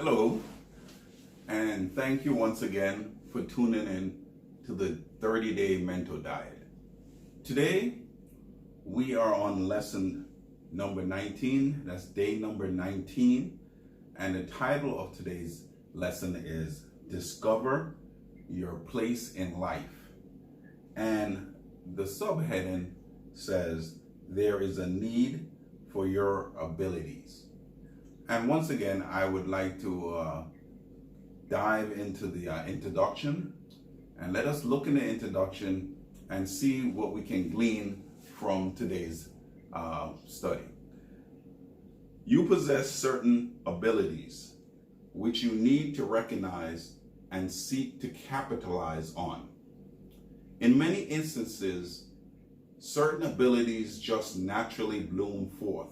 Hello, and thank you once again for tuning in to the 30-day mental diet. Today, we are on lesson number 19. That's day number 19. And the title of today's lesson is Discover Your Place in Life. And the subheading says, there is a need for your abilities. And once again, I would like to dive into the introduction, and let us look in the introduction and see what we can glean from today's study. You possess certain abilities which you need to recognize and seek to capitalize on. In many instances, certain abilities just naturally bloom forth.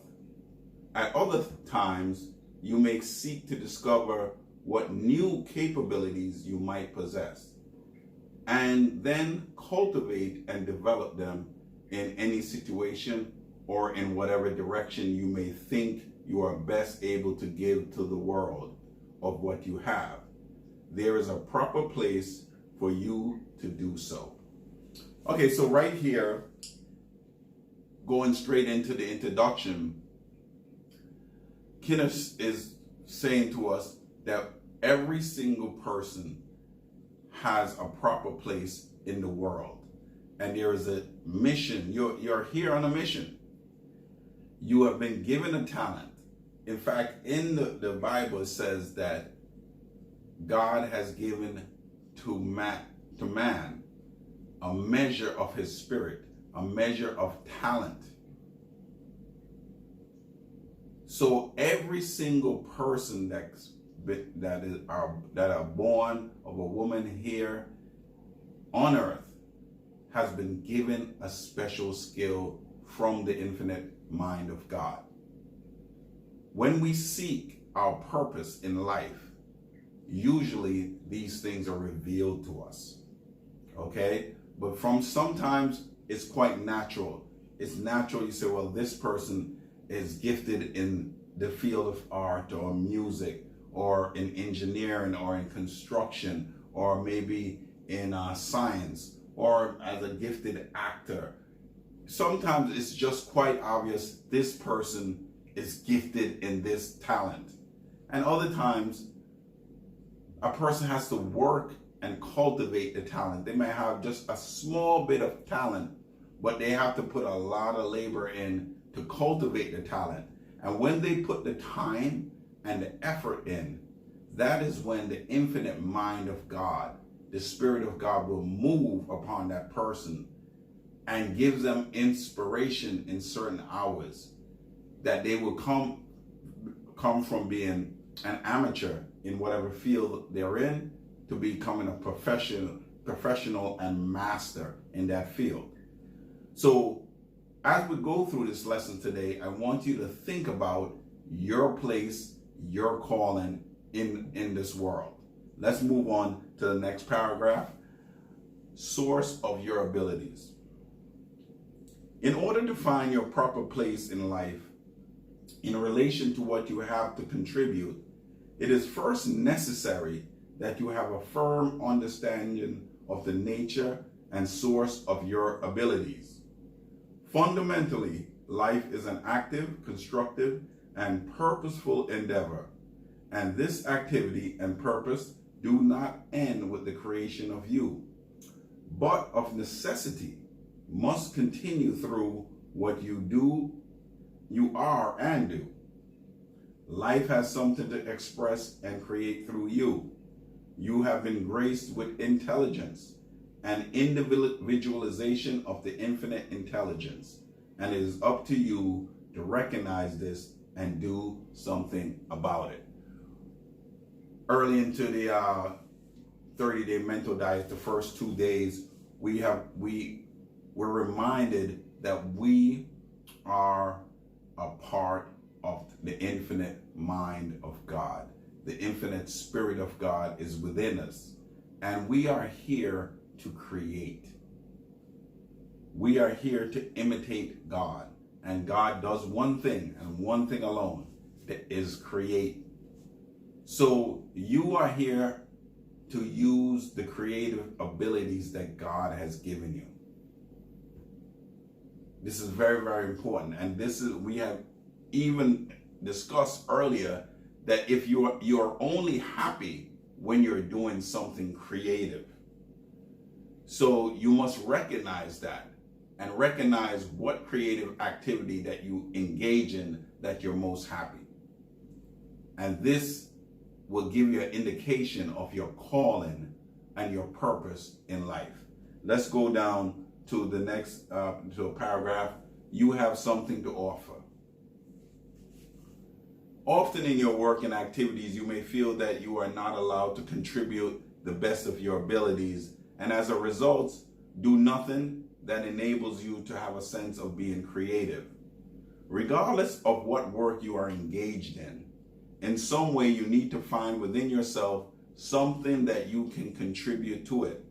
At other times, you may seek to discover what new capabilities you might possess, and then cultivate and develop them in any situation or in whatever direction you may think you are best able to give to the world of what you have. There is a proper place for you to do so. Okay, so right here, going straight into the introduction, Kenneth is saying to us that every single person has a proper place in the world, and there is a mission. You're here on a mission. You have been given a talent. In fact, in the Bible, it says that God has given to man a measure of his spirit, a measure of talent. So every single person that are born of a woman here on earth has been given a special skill from the infinite mind of God. When we seek our purpose in life, usually these things are revealed to us. Okay? But sometimes it's quite natural. It's natural, you say, well, this person is gifted in the field of art or music or in engineering or in construction or maybe in science or as a gifted actor. Sometimes it's just quite obvious this person is gifted in this talent. And other times a person has to work and cultivate the talent. They may have just a small bit of talent, but they have to put a lot of labor in to cultivate the talent. And when they put the time and the effort in, that is when the infinite mind of God, the Spirit of God, will move upon that person and gives them inspiration in certain hours, that they will come from being an amateur in whatever field they're in to becoming a professional and master in that field. So as we go through this lesson today, I want you to think about your place, your calling in this world. Let's move on to the next paragraph. Source of your abilities. In order to find your proper place in life in relation to what you have to contribute, it is first necessary that you have a firm understanding of the nature and source of your abilities. Fundamentally, life is an active, constructive, and purposeful endeavor, and this activity and purpose do not end with the creation of you, but of necessity must continue through what you do, you are, and do. Life has something to express and create through you. You have been graced with intelligence and individualization of the infinite intelligence, and it is up to you to recognize this and do something about it. Early into the 30-day mental diet, the first 2 days, we're reminded that we are a part of the infinite mind of God. The infinite Spirit of God is within us, and we are here to create. We are here to imitate God, and God does one thing and one thing alone, that is create. So you are here to use the creative abilities that God has given you. This is very, very important. And this is, we have even discussed earlier that if you're only happy when you're doing something creative. So you must recognize that and recognize what creative activity that you engage in that you're most happy. And this will give you an indication of your calling and your purpose in life. Let's go down to the next to a paragraph. You have something to offer. Often in your work and activities, you may feel that you are not allowed to contribute the best of your abilities, and as a result, do nothing that enables you to have a sense of being creative. Regardless of what work you are engaged in some way you need to find within yourself something that you can contribute to it,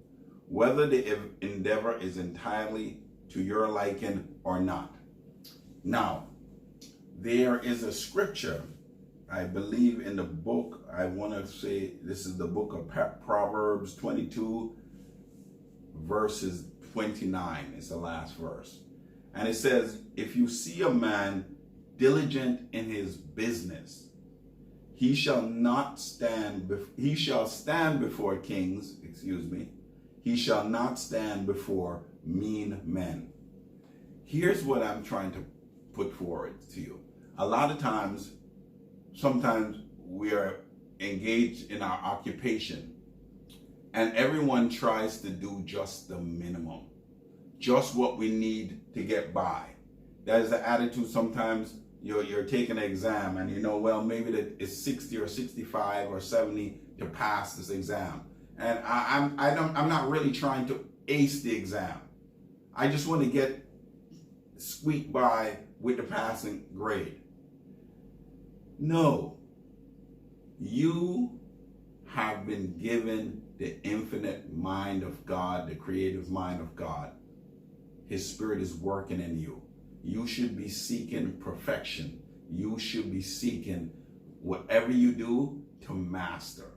whether the endeavor is entirely to your liking or not. Now, there is a scripture, I believe in the book, I want to say this is the book of Proverbs 22, verses 29. It's the last verse. And it says, if you see a man diligent in his business, he shall stand before kings, he shall not stand before mean men. Here's what I'm trying to put forward to you. A lot of times, sometimes we are engaged in our occupation and everyone tries to do just the minimum, just what we need to get by. That is the attitude. Sometimes you're taking an exam and well, maybe that it's 60 or 65 or 70 to pass this exam. And I'm not really trying to ace the exam. I just want to squeak by with the passing grade. No, you have been given the infinite mind of God, the creative mind of God. His Spirit is working in you. You should be seeking perfection. You should be seeking whatever you do to master.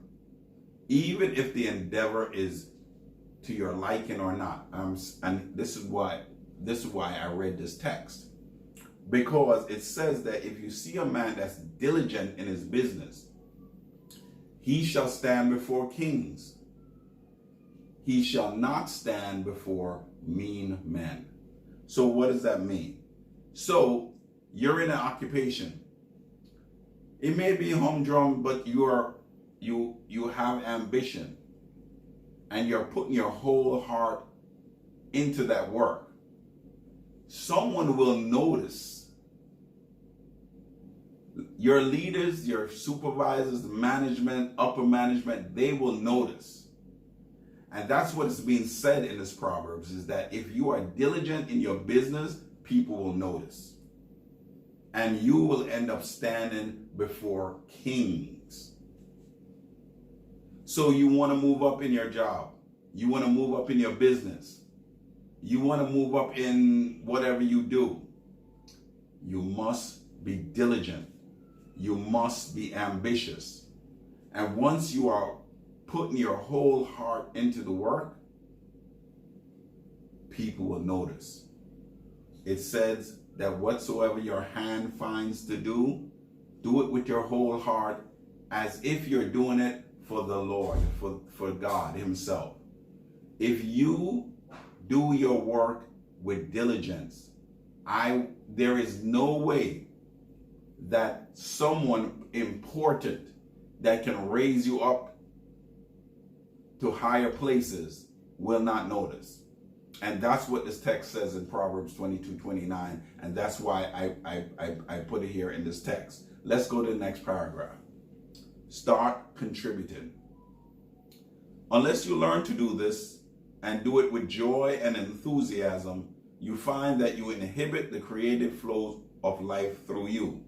Even if the endeavor is to your liking or not. And this is why I read this text. Because it says that if you see a man that's diligent in his business, he shall stand before kings. He shall not stand before mean men. So what does that mean? So you're in an occupation. It may be humdrum, but you have ambition and you're putting your whole heart into that work. Someone will notice. Your leaders, your supervisors, management, upper management, they will notice. And that's what is being said in this Proverbs, is that if you are diligent in your business, people will notice. And you will end up standing before kings. So you want to move up in your job. You want to move up in your business. You want to move up in whatever you do. You must be diligent. You must be ambitious. And once you are putting your whole heart into the work, people will notice. It says that whatsoever your hand finds to do, do it with your whole heart, as if you're doing it for the Lord, for God Himself. If you do your work with diligence, there is no way that someone important that can raise you up to higher places will not notice. And that's what this text says in Proverbs 22:29, and that's why I put it here in this text. Let's go to the next paragraph. Start contributing. Unless you learn to do this and do it with joy and enthusiasm, you find that you inhibit the creative flow of life through you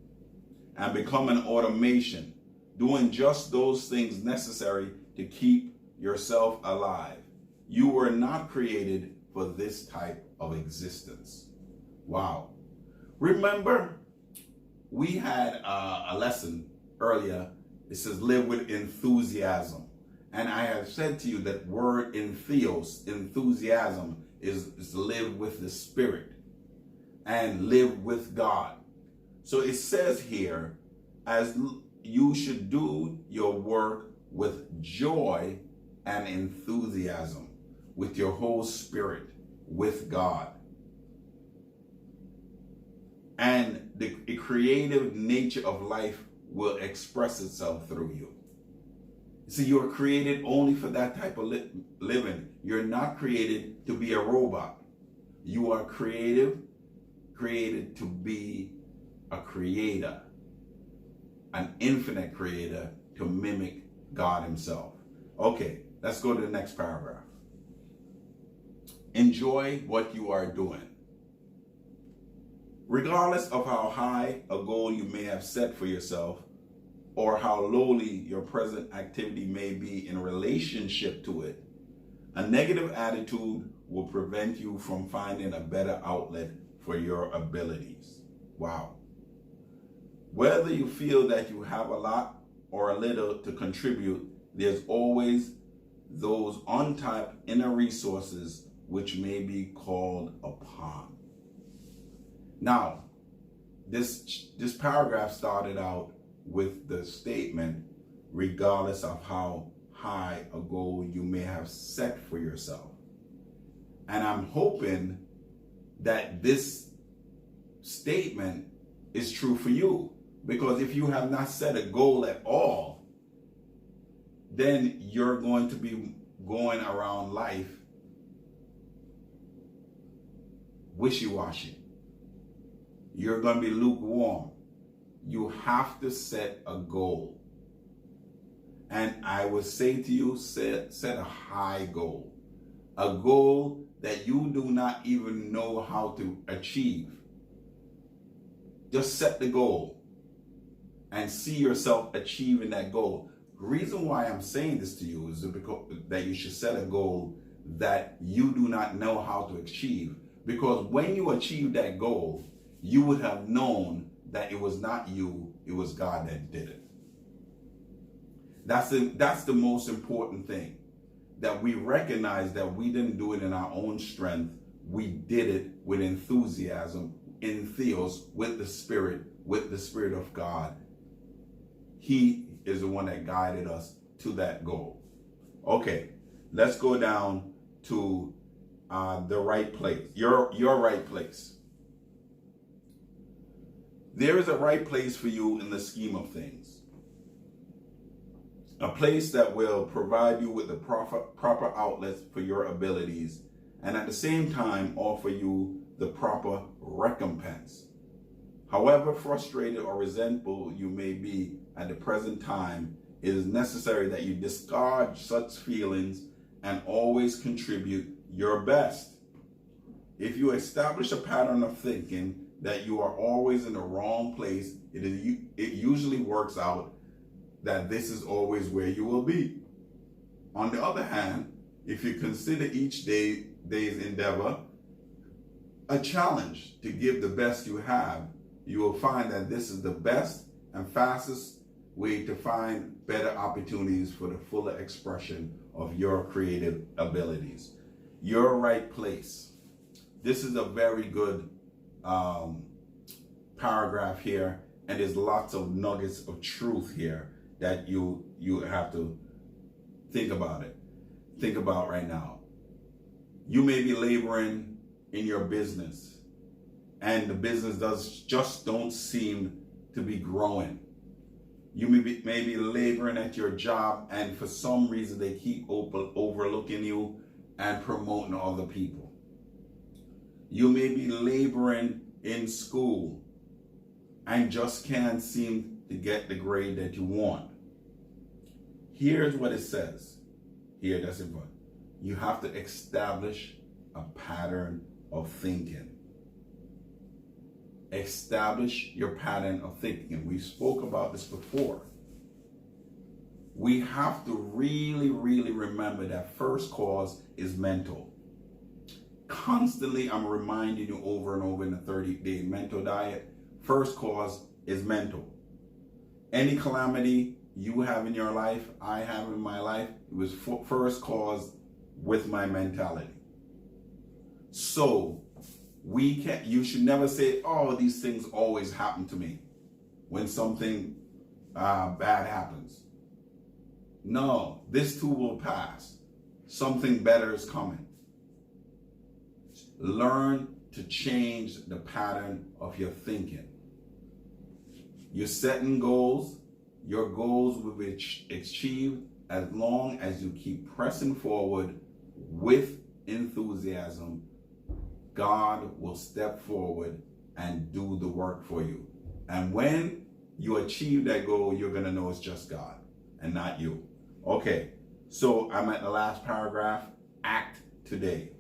and become an automation, doing just those things necessary to keep yourself alive. You were not created for this type of existence. Wow. Remember, we had a lesson earlier It says live with enthusiasm. And I have said to you that word enthusiasm, is live with the Spirit and live with God. So it says here, as you should do your work with joy and enthusiasm, with your whole spirit, with God. And the creative nature of life will express itself through you. See, you're created only for that type of living. You're not created to be a robot. You are created to be a creator, an infinite creator, to mimic God himself. Okay, let's go to the next paragraph. Enjoy what you are doing. Regardless of how high a goal you may have set for yourself, or how lowly your present activity may be in relationship to it, a negative attitude will prevent you from finding a better outlet for your abilities. Wow. Whether you feel that you have a lot or a little to contribute, there's always those untapped inner resources which may be called upon. Now, this paragraph started out with the statement, regardless of how high a goal you may have set for yourself. And I'm hoping that this statement is true for you, because if you have not set a goal at all, then you're going to be going around life wishy-washy. You're going to be lukewarm. You have to set a goal. And I would say to you, set a high goal. A goal that you do not even know how to achieve. Just set the goal and see yourself achieving that goal. The reason why I'm saying this to you is because that you should set a goal that you do not know how to achieve. Because when you achieve that goal, you would have known that it was not you, it was God that did it. That's the most important thing. That we recognize that we didn't do it in our own strength. We did it with enthusiasm, in theos, with the Spirit of God. He is the one that guided us to that goal. Okay, let's go down to the right place, your right place. There is a right place for you in the scheme of things. A place that will provide you with the proper outlets for your abilities, and at the same time offer you the proper recompense. However frustrated or resentful you may be at the present time, it is necessary that you discard such feelings and always contribute your best. If you establish a pattern of thinking that you are always in the wrong place, it usually works out that this is always where you will be. On the other hand, if you consider each day's endeavor a challenge to give the best you have, you will find that this is the best and fastest way to find better opportunities for the fuller expression of your creative abilities. Your right place. This is a very good paragraph here, and there's lots of nuggets of truth here that you have to think about right now. You may be laboring in your business, and the business just don't seem to be growing. You may be laboring at your job, and for some reason they keep overlooking you and promoting other people. You may be laboring in school and just can't seem to get the grade that you want. Here's what it says. Here, that's important. You have to establish a pattern of thinking. Establish your pattern of thinking. We spoke about this before. We have to really, really remember that first cause is mental. Constantly, I'm reminding you over and over in the 30-day mental diet, first cause is mental. Any calamity you have in your life, I have in my life, it was first caused with my mentality. So you should never say, oh, these things always happen to me when something bad happens. No, this too will pass. Something better is coming. Learn to change the pattern of your thinking. You're setting goals. Your goals will be achieved as long as you keep pressing forward with enthusiasm. God will step forward and do the work for you. And when you achieve that goal, you're going to know it's just God and not you. Okay, so I'm at the last paragraph. Act today.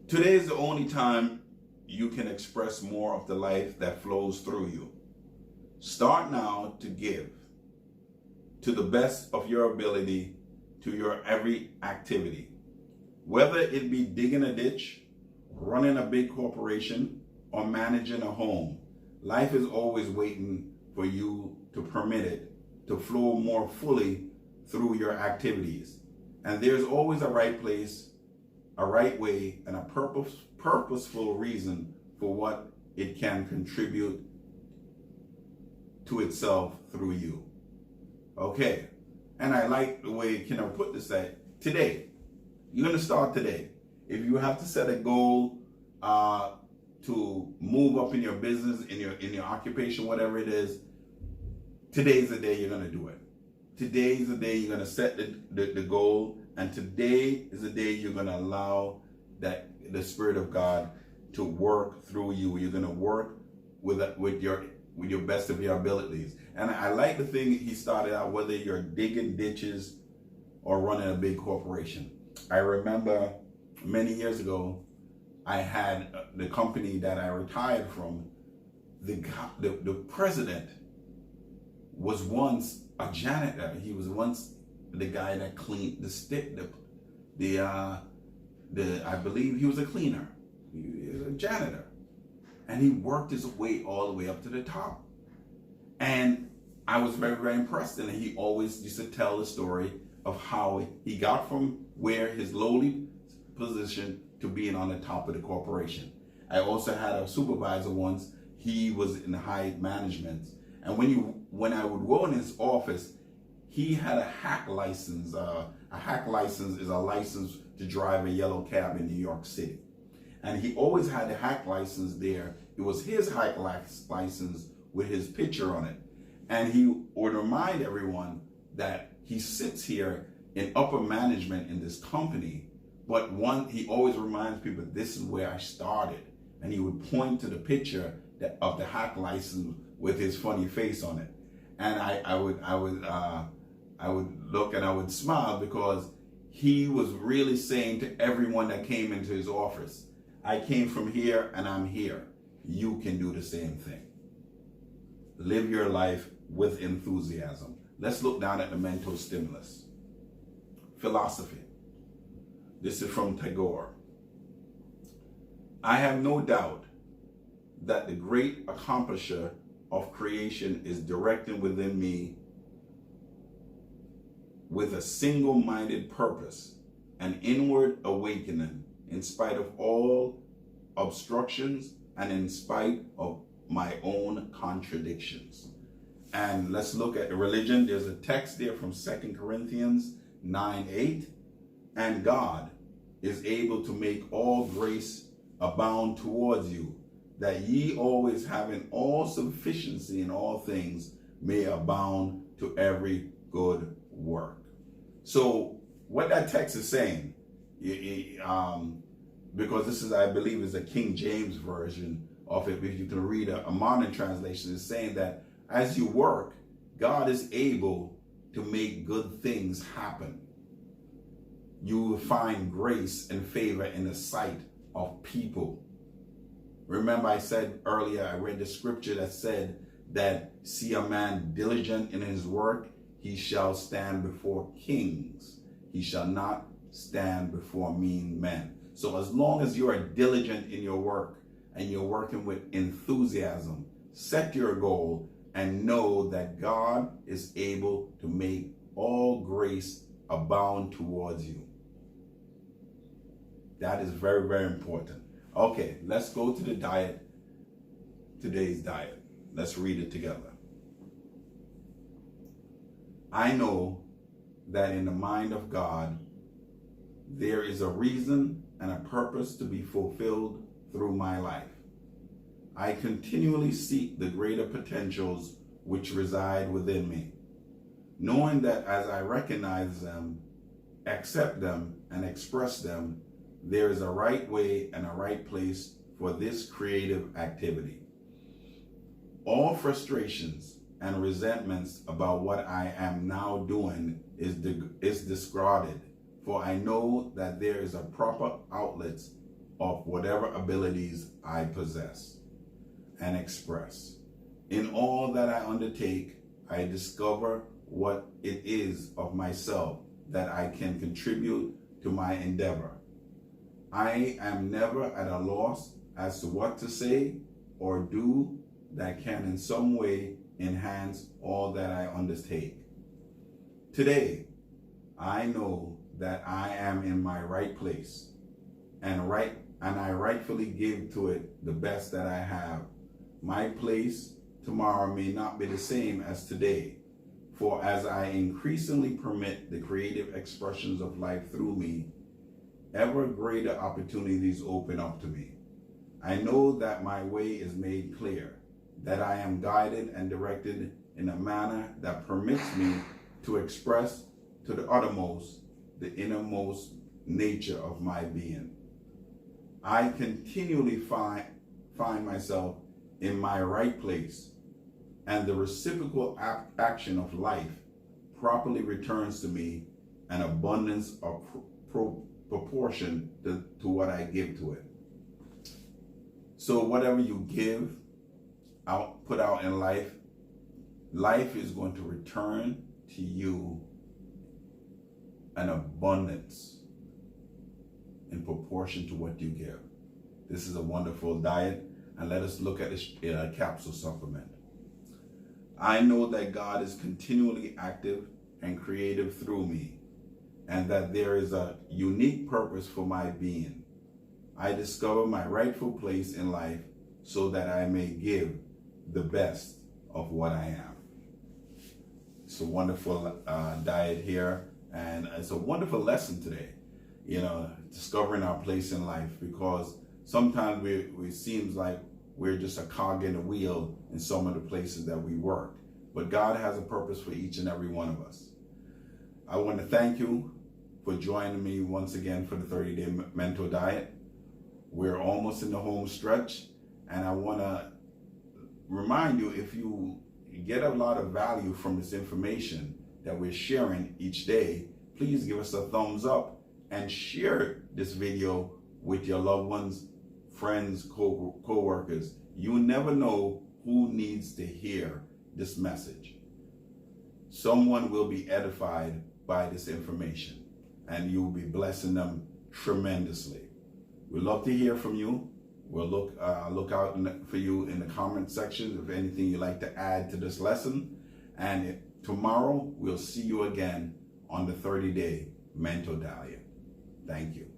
Today is the only time you can express more of the life that flows through you. Start now to give to the best of your ability to your every activity. Whether it be digging a ditch, running a big corporation, or managing a home, life is always waiting for you to permit it to flow more fully through your activities. And there's always a right place, a right way, and a purposeful reason for what it can contribute to itself through you. Okay, and I like the way Ken put this at today. You're going to start today. If you have to set a goal to move up in your business, in your occupation, whatever it is, today's the day you're going to do it. Today's the day you're going to set the goal, and today is the day you're going to allow that the Spirit of God to work through you. You're going to work with your best of your abilities. And I like the thing he started out, whether you're digging ditches or running a big corporation. I remember many years ago, I had the company that I retired from. The president was once a janitor. He was once the guy that cleaned I believe he was a cleaner. He was a janitor. And he worked his way all the way up to the top. And I was very, very impressed. And he always used to tell the story of how he got from where his lowly position to being on the top of the corporation. I also had a supervisor once. He was in high management. And when I would go in his office, he had a hack license. A hack license is a license to drive a yellow cab in New York City. And he always had a hack license there. It was his hack license with his picture on it. And he would remind everyone that he sits here in upper management in this company, but he always reminds people, this is where I started. And he would point to the picture of the hack license with his funny face on it. And I would look and I would smile, because he was really saying to everyone that came into his office, I came from here and I'm here. You can do the same thing. Live your life with enthusiasm. Let's look down at the mental stimulus. Philosophy. This is from Tagore. I have no doubt that the great accomplisher of creation is directing within me with a single-minded purpose, an inward awakening, in spite of all obstructions and in spite of my own contradictions. And let's look at the religion. There's a text there from 2 Corinthians 9:8. And God is able to make all grace abound towards you, that ye always having all sufficiency in all things may abound to every good work. So what that text is saying, because this is, I believe, is a King James version of it, if you can read a modern translation, is saying that as you work, God is able to make good things happen. You will find grace and favor in the sight of people. Remember, I said earlier, I read the scripture that said that, see a man diligent in his work, he shall stand before kings. He shall not stand before mean men. So as long as you are diligent in your work and you're working with enthusiasm, set your goal and know that God is able to make all grace abound towards you. That is very, very important. Okay, let's go to the diet, today's diet. Let's read it together. I know that in the mind of God, there is a reason and a purpose to be fulfilled through my life. I continually seek the greater potentials which reside within me, knowing that as I recognize them, accept them, and express them, there is a right way and a right place for this creative activity. All frustrations and resentments about what I am now doing is discarded, for I know that there is a proper outlet of whatever abilities I possess and express. In all that I undertake, I discover what it is of myself that I can contribute to my endeavor. I am never at a loss as to what to say or do that can in some way enhance all that I undertake. Today, I know that I am in my right place and I rightfully give to it the best that I have. My place tomorrow may not be the same as today, for as I increasingly permit the creative expressions of life through me, ever greater opportunities open up to me. I know that my way is made clear, that I am guided and directed in a manner that permits me to express to the uttermost the innermost nature of my being. I continually find myself in my right place, and the reciprocal action of life properly returns to me an abundance of proportion to what I give to it. So whatever you give out, put out in life, life is going to return to you an abundance in proportion to what you give. This is a wonderful diet, and let us look at this capsule supplement. I know that God is continually active and creative through me, and that there is a unique purpose for my being. I discover my rightful place in life so that I may give the best of what I am. It's a wonderful diet here, and it's a wonderful lesson today, discovering our place in life, because sometimes it seems like we're just a cog in the wheel in some of the places that we work. But God has a purpose for each and every one of us. I want to thank you for joining me once again for the 30-day mental diet. We're almost in the home stretch, and I want to remind you, if you get a lot of value from this information that we're sharing each day, please give us a thumbs up and share this video with your loved ones, friends, co-workers. You never know who needs to hear this message. Someone will be edified by this information, and you'll be blessing them tremendously. We'd love to hear from you. We'll look out for you in the comment section if anything you'd like to add to this lesson. And tomorrow we'll see you again on the 30-day mental diet. Thank you.